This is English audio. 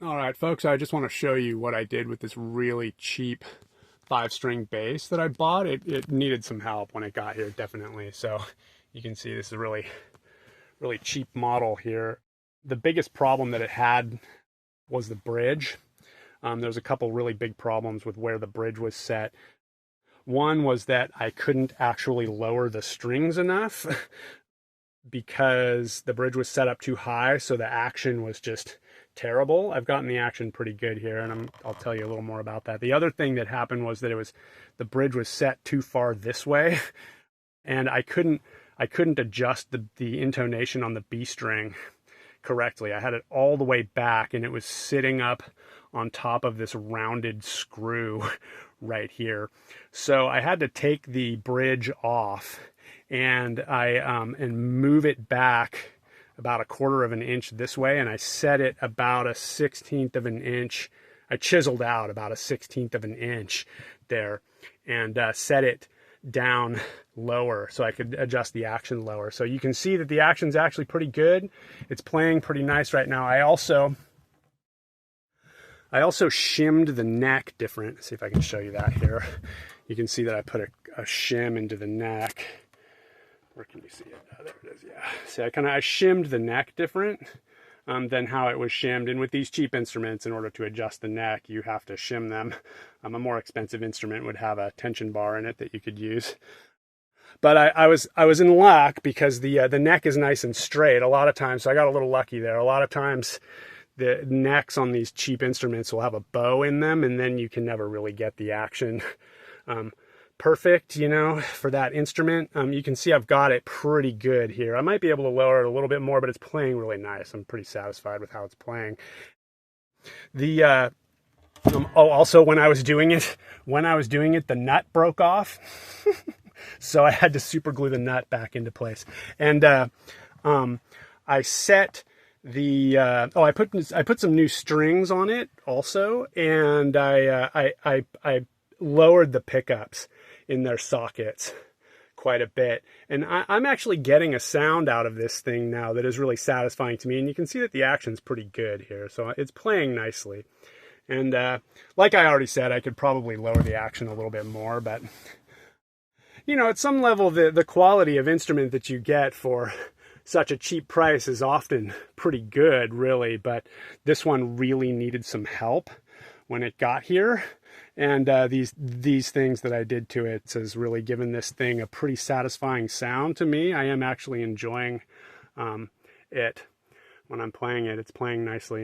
All right, folks, I just want to show you what I did with this really cheap 5-string bass that I bought. It needed some help when it got here, definitely. So you can see this is a really cheap model here. The biggest problem that it had was the bridge. There was a couple really big problems with where the bridge was set. One was that I couldn't actually lower the strings enough because the bridge was set up too high, so the action was just terrible. I've gotten the action pretty good here, and I'll tell you a little more about that. The other thing that happened was that the bridge was set too far this way, and I couldn't adjust the intonation on the B string correctly. I had it all the way back, and it was sitting up on top of this rounded screw right here. So I had to take the bridge off and and move it back about 1/4 of an inch this way, and I set it about 1/16 of an inch. I chiseled out about 1/16 of an inch there and set it down lower so I could adjust the action lower. So you can see that the action's actually pretty good. It's playing pretty nice right now. I also shimmed the neck different. Let's see if I can show you that here. You can see that I put a shim into the neck. Where can you see it? Oh, there it is, yeah. See, I shimmed the neck different than how it was shimmed. And with these cheap instruments, in order to adjust the neck, you have to shim them. A more expensive instrument would have a tension bar in it that you could use. But I was in luck because the neck is nice and straight a lot of times, so I got a little lucky there. A lot of times the necks on these cheap instruments will have a bow in them, and then you can never really get the action perfect, for that instrument. You can see I've got it pretty good here. I might be able to lower it a little bit more, but it's playing really nice. I'm pretty satisfied with how it's playing. Also when I was doing it, the nut broke off. So I had to super glue the nut back into place. And I set I put some new strings on it also, and I lowered the pickups in their sockets quite a bit. And I'm actually getting a sound out of this thing now that is really satisfying to me. And you can see that the action's pretty good here. So it's playing nicely. And like I already said, I could probably lower the action a little bit more. But, at some level, the quality of instrument that you get for such a cheap price is often pretty good, really. But this one really needed some help when it got here. And these things that I did to it has really given this thing a pretty satisfying sound to me. I am actually enjoying it when I'm playing it. It's playing nicely.